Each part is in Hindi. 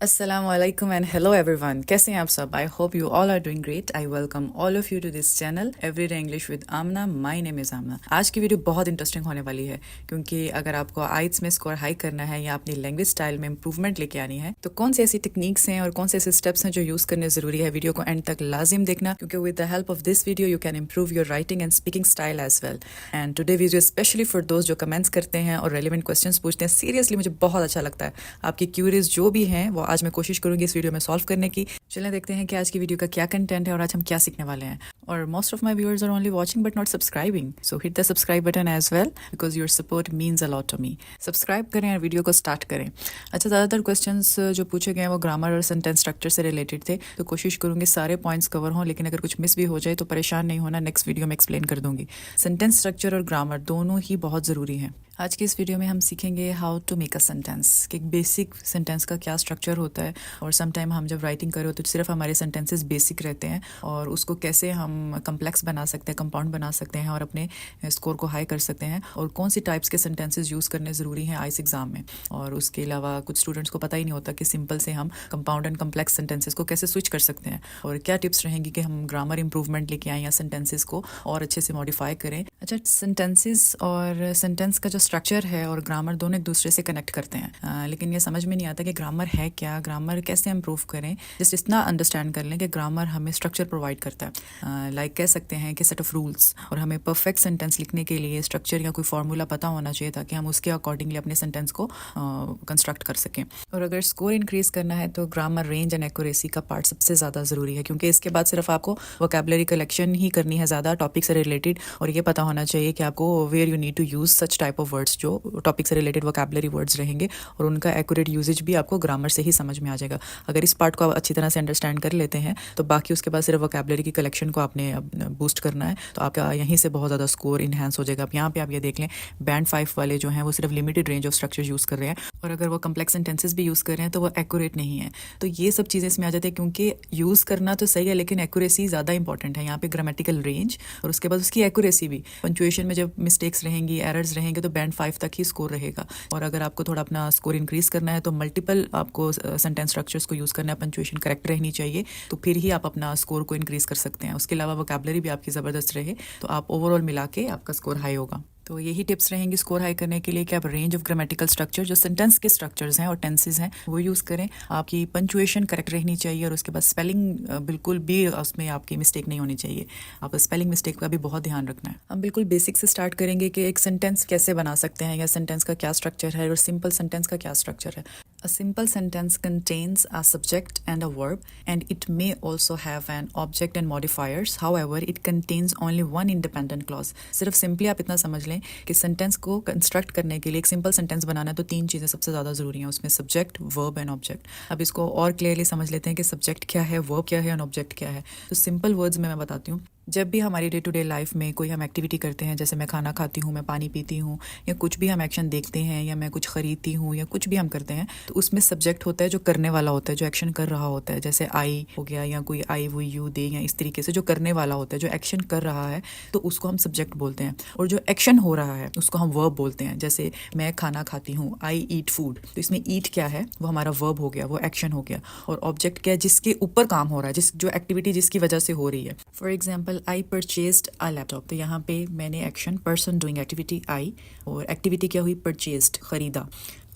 Assalamualaikum and hello everyone. कैसे हैं आप सब? I hope you all are doing great. I welcome all of you to this channel Everyday English with Amna. My name is Amna. आज की वीडियो बहुत इंटरेस्टिंग होने वाली है क्योंकि अगर आपको आइट्स में स्कोर हाई करना है या अपनी लैंग्वेज स्टाइल में इंप्रूवमेंट लेके आनी है तो कौन सी ऐसी टेक्निक्स हैं और कौन से ऐसे स्टेप्स हैं जो यूज करने जरूरी है। वीडियो को एंड तक लाजिम देखना क्योंकि with the help of this video you can improve your writing and speaking style as well. And today video specially for दोस्त जो कमेंट्स करते हैं और रेलिवेंट क्वेश्चंस पूछते हैं। सीरियसली मुझे बहुत अच्छा लगता है। आपकी क्यूरीज जो भी हैं वो आज मैं कोशिश करूंगी इस वीडियो में सॉल्व करने की। चलें देखते हैं कि आज की वीडियो का क्या कंटेंट है और आज हम क्या सीखने वाले हैं। और most of my viewers are only watching but not subscribing, so hit the subscribe button as well because your support means a lot to me. Subscribe करें और वीडियो को स्टार्ट करें। अच्छा, ज़्यादातर क्वेश्चंस जो पूछे गए हैं वो ग्रामर और सेंटेंस स्ट्रक्चर से रिलेटेड थे, तो कोशिश करूंगी सारे पॉइंट्स कवर हों, लेकिन अगर कुछ मिस भी हो जाए तो परेशान नहीं होना, नेक्स्ट वीडियो में एक्सप्लेन कर दूंगी। सेंटेंस स्ट्रक्चर और ग्रामर दोनों ही बहुत ज़रूरी हैं। आज की इस वीडियो में हम सीखेंगे how to make a sentence, कि बेसिक सेंटेंस का क्या स्ट्रक्चर होता है और समटाइम हम जब राइटिंग करें तो सिर्फ हमारे सेंटेंसेस बेसिक रहते हैं और उसको कैसे हम कम्प्लेक्स बना सकते हैं, कंपाउंड बना सकते हैं और अपने स्कोर को हाई कर सकते हैं, और कौन सी टाइप्स के सेंटेंसेस यूज़ करने ज़रूरी हैं आइस एग्जाम में। और उसके अलावा कुछ स्टूडेंट्स को पता ही नहीं होता कि सिंपल से हम कंपाउंड एंड कम्प्लेक्स सेंटेंसेस को कैसे स्विच कर सकते हैं, और क्या टिप्स रहेंगी कि हम ग्रामर इंप्रूवमेंट लेके आएँ या सेंटेंसेस को और अच्छे से मॉडिफाई करें। अच्छा, सेंटेंसेस और सेंटेंस का जो स्ट्रक्चर है और ग्रामर दोनों एक दूसरे से कनेक्ट करते हैं, लेकिन ये समझ में नहीं आता कि ग्रामर है क्या, ग्रामर कैसे इम्प्रूव करें। जस्ट इतना अंडरस्टैंड कर लें कि ग्रामर हमें स्ट्रक्चर प्रोवाइड करता है, लाइक कह सकते हैं कि सेट ऑफ रूल्स, और हमें परफेक्ट सेंटेंस लिखने के लिए स्ट्रक्चर या कोई फॉर्मूला पता होना चाहिए ताकि हम उसके अकॉर्डिंगली अपने सेंटेंस को कंस्ट्रक्ट कर सकें। और अगर स्कोर इंक्रीज करना है तो ग्रामर, रेंज एंड एक्यूरेसी का पार्ट सबसे ज़्यादा ज़रूरी है, क्योंकि इसके बाद सिर्फ आपको वोकैबुलरी कलेक्शन ही करनी है ज़्यादा टॉपिक से रिलेटेड, और ये पता होना चाहिए कि आपको where you need to use such type of words जो टॉपिक से रिलेटेड वोकैबुलरी वर्ड्स रहेंगे, और उनका एक्यूरेट यूजेज भी आपको ग्रामर से ही समझ में आ जाएगा। अगर इस पार्ट को आप अच्छी तरह से अंडरस्टैंड कर लेते हैं तो बाकी उसके बाद सिर्फ वोकैबुलरी की कलेक्शन को आपने बूस्ट करना है, तो आपका यहीं से बहुत ज़्यादा स्कोर इन्हांस हो जाएगा। आप यहाँ पे आप ये देख लें, बैंड 5 वाले जो हैं वो सिर्फ limited range of structure use कर रहे हैं, और अगर वो कम्प्लेक्स सेंटेंसेस भी यूज़ कर रहे हैं तो वो एक्यूरेट नहीं है। तो ये सब चीज़ें इसमें आ जाती है, क्योंकि यूज़ करना तो सही है लेकिन एक्यूरेसी ज़्यादा इंपॉर्टेंट है। यहाँ पे ग्रामेटिकल रेंज और उसके बाद उसकी एक्यूरेसी भी, पंचुएशन में जब मिस्टेक्स रहेंगी, एरर्स रहेंगे तो बैंड 5 तक ही स्कोर रहेगा। और अगर आपको थोड़ा अपना स्कोर इंक्रीज करना है तो मल्टीपल आपको सेंटेंस स्ट्रक्चर्स को यूज़ करना है, पंचुएशन करेक्ट रहनी चाहिए, तो फिर ही आप अपना स्कोर को इंक्रीज कर सकते हैं। उसके अलावा वोकैबुलरी भी आपकी ज़बरदस्त रहे तो आप ओवरऑल मिला के आपका स्कोर हाई होगा। तो यही टिप्स रहेंगी स्कोर हाई करने के लिए कि आप रेंज ऑफ ग्रामेटिकल स्ट्रक्चर जो सेंटेंस के स्ट्रक्चर्स हैं और टेंसेस हैं वो यूज़ करें। आपकी पंचुएशन करेक्ट रहनी चाहिए और उसके बाद स्पेलिंग बिल्कुल भी उसमें आपकी मिस्टेक नहीं होनी चाहिए। आप स्पेलिंग मिस्टेक का भी बहुत ध्यान रखना है। हम बिल्कुल बेसिक से स्टार्ट करेंगे कि एक सेंटेंस कैसे बना सकते हैं या सेंटेंस का क्या स्ट्रक्चर है और सिंपल सेंटेंस का क्या स्ट्रक्चर है। A simple sentence contains a subject and a verb, and it may also have an object and modifiers. However, it contains only one independent clause. सिर्फ सिंपली आप इतना समझ लें कि सेंटेंस को कंस्ट्रक्ट करने के लिए, एक सिंपल सेंटेंस बनाना है तो 3 चीज़ें सबसे ज़्यादा ज़रूरी हैं उसमें, सब्जेक्ट, वर्ब एंड ऑब्जेक्ट। अब इसको और क्लियरली समझ लेते हैं कि सब्जेक्ट क्या है, वर्ब क्या है और ऑब्जेक्ट क्या है। तो सिंपल वर्ड्स में मैं बताती हूँ। जब भी हमारी डे टू डे लाइफ में कोई हम एक्टिविटी करते हैं, जैसे मैं खाना खाती हूँ, मैं पानी पीती हूँ, या कुछ भी हम एक्शन देखते हैं, या मैं कुछ खरीदती हूँ, या कुछ भी हम करते हैं, तो उसमें सब्जेक्ट होता है जो करने वाला होता है, जो एक्शन कर रहा होता है। जैसे आई हो गया, या कोई आई वो यू दे, या इस तरीके से जो करने वाला होता है, जो एक्शन कर रहा है, तो उसको हम सब्जेक्ट बोलते हैं। और जो एक्शन हो रहा है उसको हम वर्ब बोलते हैं। जैसे मैं खाना खाती हूँ, आई ईट फूड, तो इसमें ईट क्या है, वो हमारा वर्ब हो गया, वो एक्शन हो गया। और ऑब्जेक्ट क्या है, जिसके ऊपर काम हो रहा है, जो एक्टिविटी जिसकी वजह से हो रही है। For example, I purchase a laptop, तो यहाँ पे मैंने एक्शन, पर्सन डूइंग एक्टिविटी आई, और एक्टिविटी क्या हुई, परचेज्ड, खरीदा,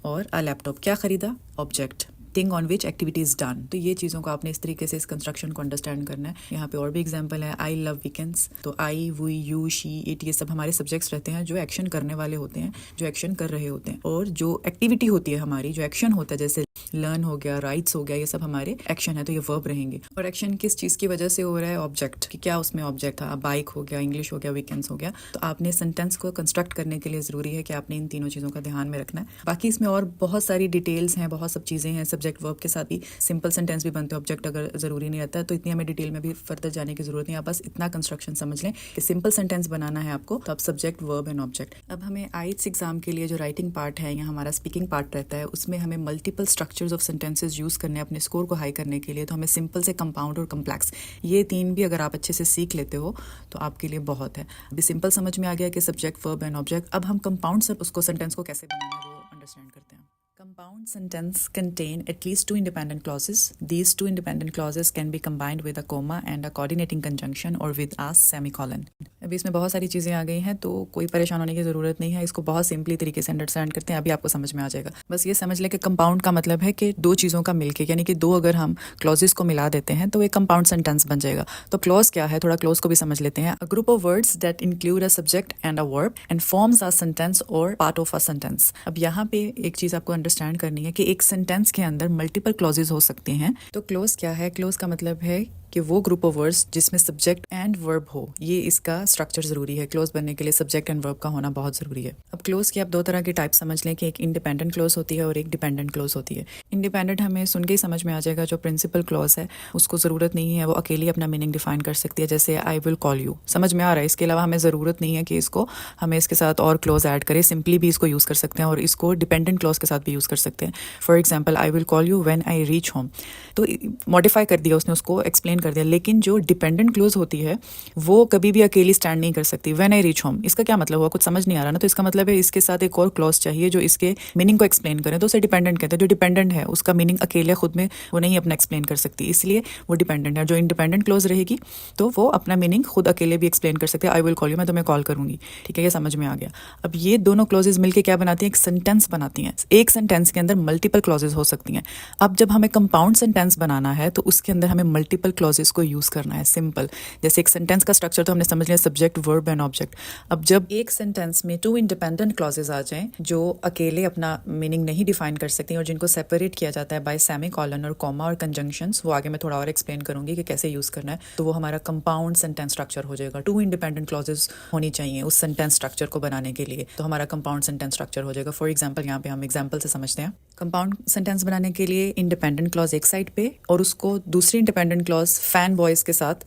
और अ लैपटॉप क्या खरीदा, object, thing on which activity is done. तो ये चीज़ों को आपने इस तरीके से इस कंस्ट्रक्शन को अंडरस्टैंड करना है। यहाँ पे और भी एग्जांपल है, आई लव वीकेंड्स, तो आई, वी, यू, शी, इट, ये सब हमारे सब्जेक्ट्स रहते हैं जो एक्शन करने वाले होते हैं, जो एक्शन कर रहे होते हैं। और जो एक्टिविटी होती है हमारी, जो एक्शन होता है, जैसे लर्न हो गया, राइट्स हो गया, ये सब हमारे एक्शन है, तो ये वर्ब रहेंगे। और एक्शन किस चीज़ की वजह से हो रहा है, ऑब्जेक्ट, कि क्या उसमें ऑब्जेक्ट था, बाइक हो गया, इंग्लिश हो गया, वीकेंड्स हो गया। तो आपने सेंटेंस को कंस्ट्रक्ट करने के लिए ज़रूरी है कि आपने इन तीनों चीज़ों का ध्यान में रखना है। बाकी इसमें और बहुत सारी डिटेल्स हैं, बहुत सब चीज़ें हैं। सब्जेक्ट वर्ब के साथ ही सिंपल सेंटेंस भी बनते हैं, ऑब्जेक्ट अगर ज़रूरी नहीं रहता है, तो इतनी हमें डिटेल में भी फर्दर जाने की ज़रूरत नहीं है। आप बस इतना कंस्ट्रक्शन समझ लें कि सिंपल सेंटेंस बनाना है आपको, तो आप सब्जेक्ट, वर्ब एंड ऑब्जेक्ट। अब हमें आइट्स एग्जाम के लिए जो राइटिंग पार्ट है या हमारा स्पीकिंग पार्ट रहता है, उसमें हमें multiple structures of sentences use करने अपने स्कोर को हाई करने के लिए। तो हमें सिंपल से कंपाउंड और कम्प्लेक्स, ये 3 भी अगर आप अच्छे से सीख लेते हो तो आपके लिए बहुत है। अभी सिंपल समझ में आ गया कि सब्जेक्ट, वर्ब एंड ऑब्जेक्ट। अब हम कंपाउंड से उसको सेंटेंस को कैसे बनाना है वो अंडरस्टैंड करते हैं। Compound sentence contain at least two independent clauses. These two independent clauses can be combined with a comma and a coordinating conjunction or with a semicolon. अभी इसमें बहुत सारी चीज़ें आ गई हैं तो कोई परेशान होने की ज़रूरत नहीं है। इसको बहुत सिंपली तरीके से अंडरस्टैंड करते हैं, अभी आपको समझ में आ जाएगा। बस ये समझ लें कि कंपाउंड का मतलब है कि दो चीज़ों का मिलके, यानी कि दो अगर हम क्लॉजेस को मिला देते हैं तो एक कंपाउंड सेंटेंस बन जाएगा। तो क्लॉज क्या है, थोड़ा क्लॉज को भी समझ लेते हैं। A group of words that include a subject and a verb and forms a sentence और पार्ट ऑफ अ सेंटेंस। अब यहाँ पे एक चीज़ आपको अंडरस्टैंड करनी है कि एक सेंटेंस के अंदर मल्टीपल क्लॉजेज हो सकते हैं। तो क्लोज क्या है? क्लोज का मतलब है कि वो ग्रुप ऑफ वर्ड्स जिसमें सब्जेक्ट एंड वर्ब हो, ये इसका स्ट्रक्चर जरूरी है। क्लोज बनने के लिए सब्जेक्ट एंड वर्ब का होना बहुत जरूरी है। अब क्लोज की आप दो तरह की टाइप समझ लें कि एक इंडिपेंडेंट क्लोज होती है और एक डिपेंडेंट क्लोज होती है। इंडिपेंडेंट हमें सुन के ही समझ में आ जाएगा, जो प्रिंसिपल क्लोज है उसको जरूरत नहीं है, वो अकेली अपना मीनिंग डिफाइन कर सकती है। जैसे आई विल कॉल यू, समझ में आ रहा है। इसके अलावा हमें जरूरत नहीं है कि इसको हमें इसके साथ और क्लोज ऐड करें, सिंपली भी इसको यूज कर सकते हैं और इसको डिपेंडेंट क्लोज के साथ भी यूज कर सकते हैं। For example, I will call you when I reach home, तो मॉडिफाई कर दिया उसने, उसको एक्सप्लेन कर दिया। लेकिन जो डिपेंडेंट क्लोज होती है वो कभी भी अकेली स्टैंड नहीं कर सकती। व्हेन आई रीच होम, इसका क्या मतलब हुआ? कुछ समझ नहीं आ रहा ना, तो इसका मतलब है इसके साथ एक और क्लॉज चाहिए जो इसके मीनिंग को एक्सप्लेन करे, तो उसे डिपेंडेंट कहते हैं। जो डिपेंडेंट है उसका मीनिंग अकेले खुद में वो नहीं अपना एक्सप्लेन कर सकती, इसलिए वो डिपेंडेंट है। जो इंडिपेंडेंट क्लोज रहेगी तो वो अपना मीनिंग खुद अकेले भी एक्सप्लेन कर सकते हैं। आई विल कॉल यू, मैं तुम्हें कॉल करूंगी, ठीक है, ये समझ में आ गया। अब ये दोनों क्लॉजेज मिलकर क्या बनाती है? एक सेंटेंस बनाती हैं। एक सेंटेंस के अंदर मल्टीपल क्लॉजेज हो सकती हैं। अब जब हमें कंपाउंड सेंटेंस बनाना है तो उसके अंदर हमें मल्टीपल क्लॉजेज को यूज करना है। सिंपल, जैसे एक सेंटेंस का स्ट्रक्चर तो हमने समझ लिया, सब्जेक्ट, वर्ब एंड ऑब्जेक्ट। अब जब एक सेंटेंस में टू इंडिपेंडेंट क्लॉजेज आ जाएं जो अकेले अपना मीनिंग नहीं डिफाइन कर सकती और जिनको सेपरेट किया जाता है बाय सेमीकोलन और कॉमा और कंजंक्शंस, वो आगे मैं थोड़ा और एक्सप्लेन करूंगी कि कैसे यूज करना है, तो वो हमारा कंपाउंड सेंटेंस स्ट्रक्चर हो जाएगा। टू इंडिपेंडेंट क्लॉजेज होनी चाहिए उस सेंटेंस स्ट्रक्चर को बनाने के लिए, तो हमारा कंपाउंड सेंटेंस स्ट्रक्चर हो जाएगा। फॉर एग्जाम्पल, यहाँ पे हम एग्जाम्पल से समझते हैं। कंपाउंड सेंटेंस बनाने के लिए इंडिपेंडेंट क्लॉज एक साइड पे और उसको दूसरी इंडिपेंडेंट क्लॉज फैन बॉयज के साथ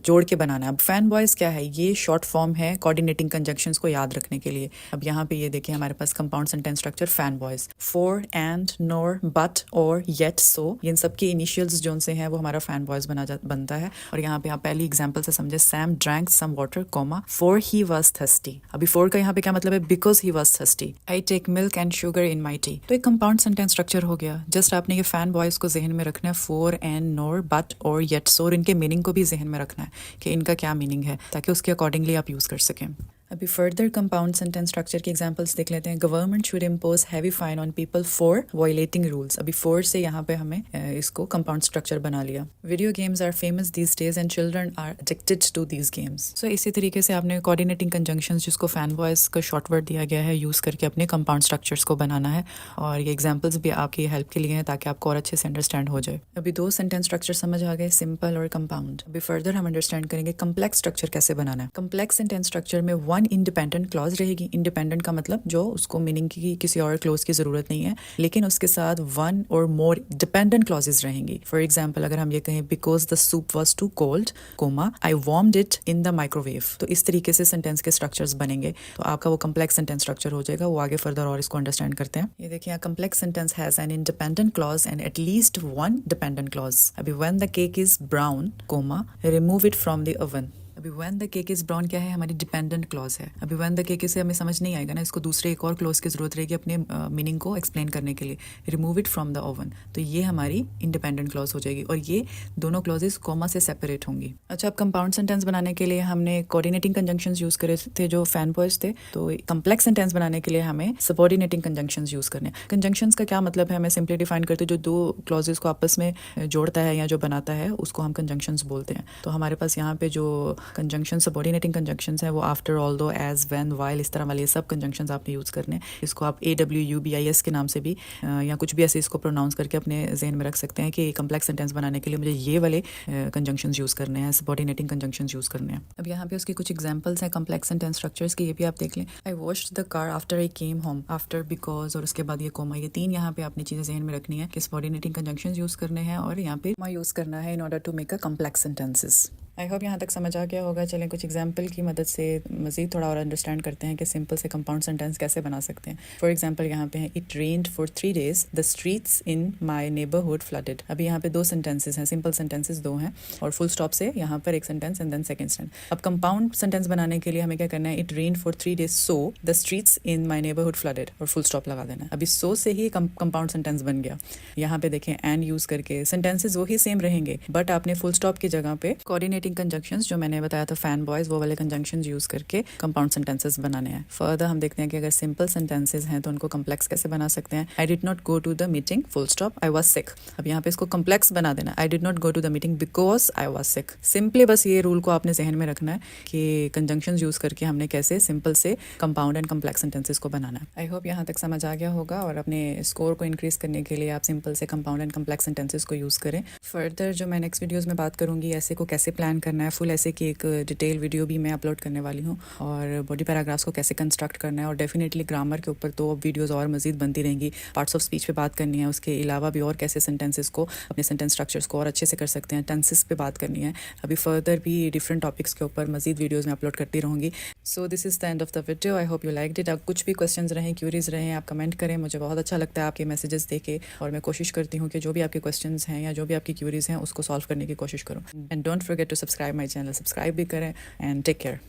जोड़ के बनाना है। अब फैन बॉयज क्या है? ये शॉर्ट फॉर्म है कोऑर्डिनेटिंग कंजंक्शंस को याद रखने के लिए। अब यहाँ पे ये देखिए हमारे पास compound sentence structure FANBOYS, for, and, nor, but, और, येट, सो, इन सब के इनिशियल्स जो से हैं वो हमारा फैन बॉयज बनता है। और यहाँ पे आप पहली एग्जाम्पल से समझे, Sam drank some water, comma, for he was thirsty. अभी फॉर का यहाँ पे क्या मतलब है? Because he was thirsty. I take milk and sugar in my tea, तो एक कंपाउंड सेंटेंस स्ट्रक्चर हो गया। जस्ट आपने ये फैन बॉयज को जहन में रखना है, फॉर, एंड, नोर, बट, और, येट, सो, और इनके मीनिंग को भी जहन में रखना है कि इनका क्या मीनिंग है, ताकि उसके अकॉर्डिंगली आप यूज कर सकें। अभी फर्दर कंपाउंड सेंटेंस स्ट्रक्चर की एग्जांपल्स देख लेते हैं। Government should impose heavy fine on people for violating rules. अभी फॉर से यहाँ पे हमें इसको कंपाउंड स्ट्रक्चर बना लिया। Video games are famous these days and children are addicted to these games. So इसी तरीके से आपने कोऑर्डिनेटिंग कंजंक्शंस, जिसको फैन बॉयज का शॉर्ट वर्ड दिया गया है, यूज करके अपने कंपाउंड स्ट्रक्चर्स को बनाना है। और ये एग्जाम्पल्स भी आपकी हेल्प के लिए हैं ताकि आपको और अच्छे से अंडरस्टैंड हो जाए। अभी दो सेंटेंस स्ट्रक्चर समझ आ गए, सिंपल और कंपाउंड। अभी फर्दर हम अंडरस्टैंड करेंगे कम्प्लेक्स स्ट्रक्चर कैसे बनाना है। कम्प्लेक्स सेंटेंस स्ट्रक्चर में वन इंडिपेंडेंट क्लॉज रहेगी। इंडिपेंडेंट का मतलब जो उसको मीनिंग की किसी और क्लॉज की जरूरत नहीं है, लेकिन उसके साथ वन और मोर डिपेंडेंट क्लॉजेज रहेंगी। फॉर एग्जाम्पल, अगर हम ये कहें because the soup was too cold, comma, I warmed it in the microwave, तो इस तरीके से सेंटेंस के स्ट्रक्चर्स बनेंगे। तो आपका वो कम्प्लेक्स सेंटेंस स्ट्रक्चर हो जाएगा। वो आगे फर्दर और इसको अंडरस्टैंड करते हैं। ये देखिए, complex sentence has an independent clause and at least one dependent clause. अभी when the cake is brown, comma, remove it from the oven. अभी when the cake is brown क्या है? हमारी डिपेंडेंट क्लॉज है। अभी व्हेन द केक इज से हमें समझ नहीं आएगा ना, इसको दूसरे एक और क्लॉज की जरूरत रहेगी अपने मीनिंग को एक्सप्लेन करने के लिए। Remove it from the oven, तो ये हमारी इंडिपेंडेंट क्लॉज हो जाएगी और ये दोनों क्लॉजेस कॉमा से सेपरेट होंगी। अच्छा, अब कंपाउंड सेंटेंस बनाने के लिए हमने कोऑर्डिनेटिंग कंजंक्शंस यूज करे थे जो फैन बॉयज थे, तो कम्प्लेक्स सेंटेंस बनाने के लिए हमें सबऑर्डिनेटिंग कंजंक्शंस यूज करने। कंजंक्शंस का क्या मतलब है? हमें सिंपली डिफाइन करते जो दो क्लॉजेस को आपस में जोड़ता है या जो बनाता है उसको हम कंजंक्शंस बोलते हैं। तो हमारे पास यहाँ पे जो कंजंक्शन सबऑर्डिनेटिंग कंजंक्शंस है वो after, although, as, when, while, इस तरह वाले सब कंजंक्शंस आपने यूज करने। इसको आप AWUBIS के नाम से भी या कुछ भी ऐसे इसको प्रोनाउंस करके अपने जहन में रख सकते हैं कि कम्प्लेक्स सेंटेंस बनाने के लिए मुझे ये वाले कंजंक्शंस यूज करने हैं, सबऑर्डिनेटिंग कंजंक्शंस यूज करने हैं। अब यहाँ पे उसकी कुछ एग्जांपल्स हैं कम्प्लेक्स सेंटेंस स्ट्रक्चर्स की, ये भी आप देख लें। I washed the car after I came home, after, because, और उसके बाद ये कोमा, ये तीन यहाँ पे आपने चीजें जहन में रखनी है कि सबऑर्डिनेटिंग कंजंक्शंस यूज करने हैं और यहाँ पे यूज करना है in order to make a complex sentences. I hope यहाँ तक समझ आ गया होगा। चलें कुछ एग्जाम्पल की मदद से मज़ीद थोड़ा और अंडरस्टैंड करते हैं कि सिंपल से कंपाउंड सेंटेंस कैसे बना सकते हैं। फॉर एग्जाम्पल यहाँ पे है it rained for 3 days, the streets in my neighbourhood flooded. अभी यहाँ पे 2 सेंटेंसेस हैं, सिंपल सेंटेंसेस 2 हैं और फुल स्टॉप से यहाँ पर एक sentence and then second sentence. अब कंपाउंड सेंटेंस बनाने के लिए हमें क्या करना है, it rained for 3 days so the streets in my neighbourhood flooded और फुल स्टॉप लगा देना है। अभी सो से ही कंपाउंड सेंटेंस बन गया। यहाँ पे देखें एंड यूज करके सेंटेंसेस वही सेम रहेंगे बट आपने फुल स्टॉप की जगह पे कोऑर्डिनेटिंग कंजंक्शंस जो मैंने बताया था फैन बॉयज वो वाले कंजंक्शंस यूज करके कंपाउंड सेंटेंसेस बनाने हैं। फर्दर हम देखते हैं कि अगर सिंपल सेंटेंसेस हैं तो उनको कॉम्प्लेक्स कैसे बना सकते हैं। I did not go to the meeting full stop I was sick. अब यहाँ पे इसको कॉम्प्लेक्स बना देना, I did not go to the meeting because I was sick. Simply बस ये रूल को आपने जहन में रखना है कि कंजंक्शंस यूज करके हमने कैसे सिंपल से कंपाउंड एंड कॉम्प्लेक्स सेंटेंसेस को बनाना है। आई होप यहाँ तक समझ आ गया होगा और अपने स्कोर को इंक्रीज करने के लिए आप सिंपल से कंपाउंड एंड कॉम्प्लेक्स सेंटेंसेस को यूज करें। फर्दर जो मैं नेक्स्ट वीडियोस में बात करूंगी ऐसे को कैसे प्लान करना है, फुल ऐसे की एक डिटेल वीडियो भी मैं अपलोड करने वाली हूँ और बॉडी पैराग्राफ्स को कैसे कंस्ट्रक्ट करना है और डेफिनेटली ग्रामर के ऊपर तो अब वीडियोस और मजीद बनती रहेंगी। पार्ट्स ऑफ स्पीच पे बात करनी है, उसके अलावा भी और कैसे सेंटेंसेस को अपने सेंटेंस स्ट्रक्चर्स को और अच्छे से कर सकते हैं, टेंसेस पे बात करनी है। अभी फर्दर भी डिफरेंट टॉपिक्स के ऊपर मजीद वीडियोज़ में अपलोड करती रहूँगी। So this is the end of the video. I hope you like it. अब कुछ भी क्वेश्चन रहें, क्यूरीज रहें, आप कमेंट करें। मुझे बहुत अच्छा लगता है आपके मैसेजेस देके और मैं कोशिश करती हूँ कि जो भी आपके क्वेश्चन हैं या जो भी आपकी क्यूरीज हैं उसको सॉल्व करने की कोशिश करूँ। And don't forget to subscribe my channel. Subscribe भी करें एंड टेक केयर।